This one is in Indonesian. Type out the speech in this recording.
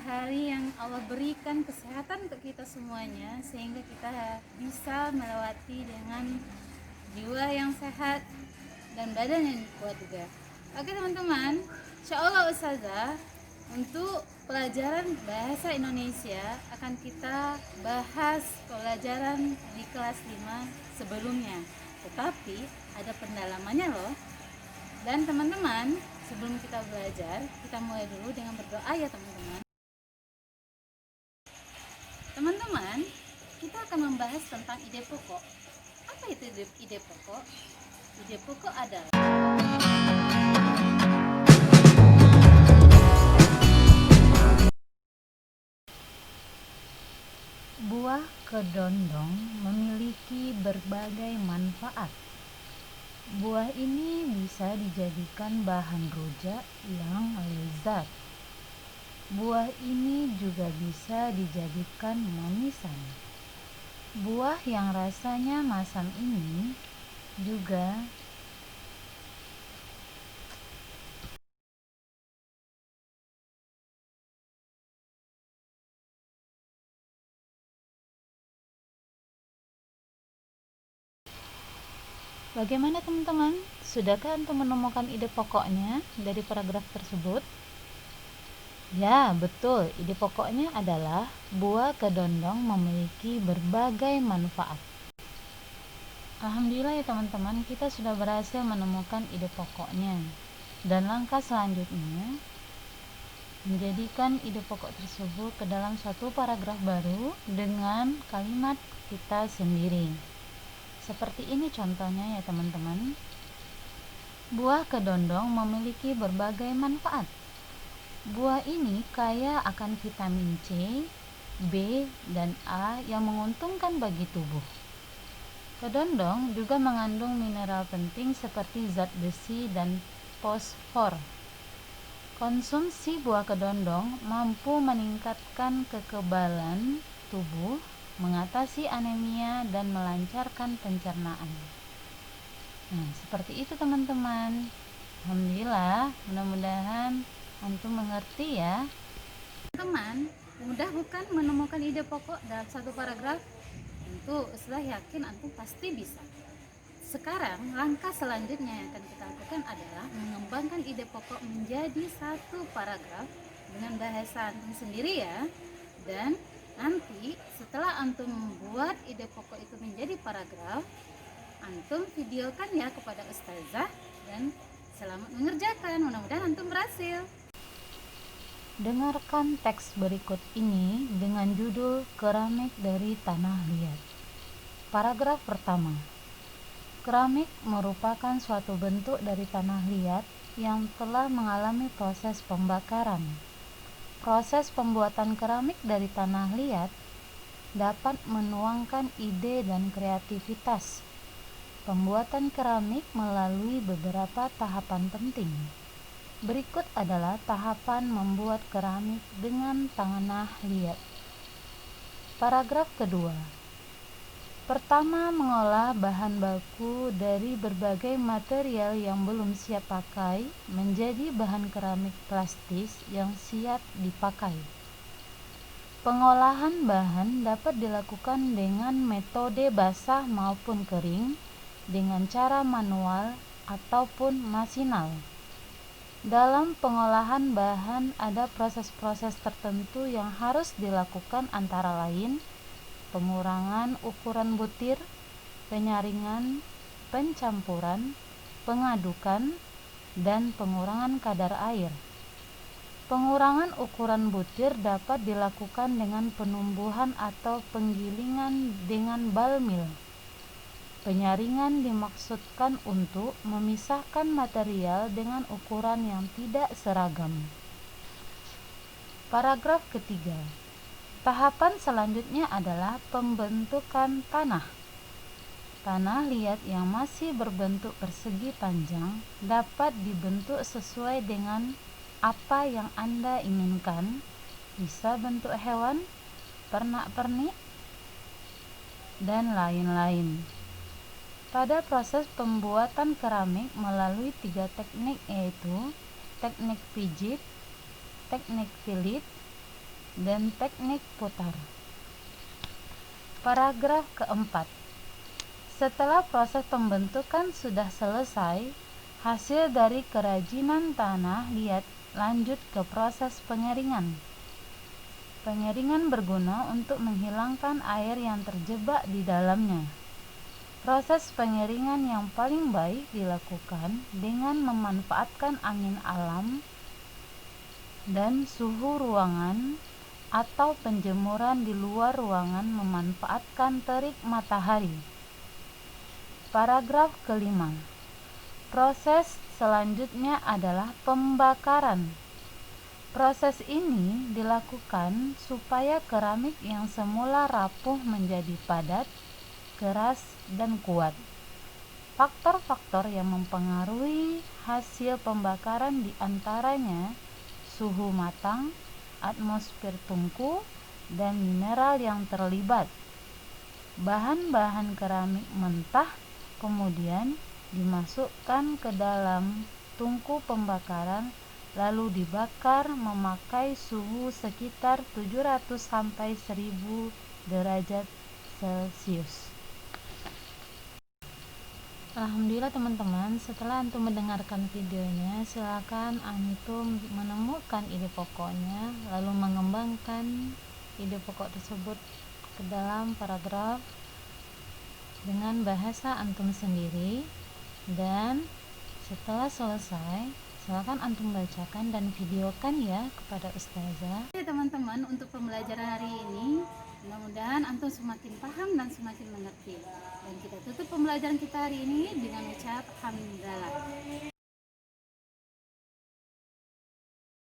hari yang Allah berikan kesehatan untuk kita semuanya, sehingga kita bisa melewati dengan jiwa yang sehat dan badan yang kuat juga. Oke teman-teman, insya Allah Ustazah untuk pelajaran bahasa Indonesia akan kita bahas pelajaran di kelas 5 sebelumnya, tetapi ada pendalamannya loh. Dan teman-teman, sebelum kita belajar, kita mulai dulu dengan berdoa ya teman-teman. Teman-teman, kita akan membahas tentang ide pokok. Apa itu ide pokok? Ide pokok adalah buah kedondong memiliki berbagai manfaat. Buah ini bisa dijadikan bahan rujak yang lezat. Buah ini juga bisa dijadikan manisan. Buah yang rasanya masam ini juga Bagaimana teman-teman? Sudahkah antum menemukan ide pokoknya dari paragraf tersebut? Ya, betul. Ide pokoknya adalah buah kedondong memiliki berbagai manfaat. Alhamdulillah ya teman-teman, kita sudah berhasil menemukan ide pokoknya. Dan langkah selanjutnya, menjadikan ide pokok tersebut ke dalam suatu paragraf baru dengan kalimat kita sendiri. Seperti ini contohnya ya teman-teman. Buah kedondong memiliki berbagai manfaat. Buah ini kaya akan vitamin C, B, dan A yang menguntungkan bagi tubuh. Kedondong juga mengandung mineral penting seperti zat besi dan fosfor. Konsumsi buah kedondong mampu meningkatkan kekebalan tubuh, mengatasi anemia, dan melancarkan pencernaan. Nah, seperti itu teman-teman. Alhamdulillah, mudah-mudahan antum mengerti ya. teman, mudah bukan menemukan ide pokok dalam satu paragraf? Tentu, setelah yakin antum pasti bisa. Sekarang, langkah selanjutnya yang akan kita lakukan adalah mengembangkan ide pokok menjadi satu paragraf dengan bahasa antum sendiri ya. Dan nanti setelah antum membuat ide pokok itu menjadi paragraf, antum videokan ya kepada ustazah dan selamat mengerjakan. Mudah-mudahan antum berhasil. Dengarkan teks berikut ini dengan judul Keramik dari Tanah Liat. Paragraf pertama. Keramik merupakan suatu bentuk dari tanah liat yang telah mengalami proses pembakaran. Proses pembuatan keramik dari tanah liat dapat menuangkan ide dan kreativitas. Pembuatan keramik melalui beberapa tahapan penting. Berikut adalah tahapan membuat keramik dengan tanah liat. Paragraf kedua. Pertama, mengolah bahan baku dari berbagai material yang belum siap pakai menjadi bahan keramik plastis yang siap dipakai. Pengolahan bahan dapat dilakukan dengan metode basah maupun kering, dengan cara manual ataupun masinal. Dalam pengolahan bahan ada proses-proses tertentu yang harus dilakukan, antara lain pengurangan ukuran butir, penyaringan, pencampuran, pengadukan, dan pengurangan kadar air. Pengurangan ukuran butir dapat dilakukan dengan penumbuhan atau penggilingan dengan bal mil. Penyaringan dimaksudkan untuk memisahkan material dengan ukuran yang tidak seragam. Paragraf ketiga. Tahapan selanjutnya adalah pembentukan tanah. Tanah liat yang masih berbentuk persegi panjang dapat dibentuk sesuai dengan apa yang Anda inginkan. Bisa bentuk hewan, pernak-pernik, dan lain-lain. Pada proses pembuatan keramik melalui 3 teknik, yaitu teknik pijit, teknik pilit, dan teknik putar. Paragraf keempat. Setelah proses pembentukan sudah selesai, hasil dari kerajinan tanah lanjut ke proses pengeringan. Pengeringan berguna untuk menghilangkan air yang terjebak di dalamnya. Proses pengeringan yang paling baik dilakukan dengan memanfaatkan angin alam dan suhu ruangan atau penjemuran di luar ruangan memanfaatkan terik matahari. Paragraf kelima. Proses selanjutnya adalah pembakaran. Proses ini dilakukan supaya keramik yang semula rapuh menjadi padat, keras, dan kuat. Faktor-faktor yang mempengaruhi hasil pembakaran diantaranya suhu matang, atmosfer tungku, dan mineral yang terlibat. Bahan-bahan keramik mentah kemudian dimasukkan ke dalam tungku pembakaran lalu dibakar memakai suhu sekitar 700 sampai 1000 derajat Celcius. Alhamdulillah teman-teman, setelah antum mendengarkan videonya, silakan antum menemukan ide pokoknya lalu mengembangkan ide pokok tersebut ke dalam paragraf dengan bahasa antum sendiri, dan setelah selesai silakan antum bacakan dan videokan ya kepada ustazah. Oke teman-teman, untuk pembelajaran hari ini mudah-mudahan antum semakin paham dan semakin mengerti. Dan kita tutup pembelajaran kita hari ini dengan ucap alhamdulillah.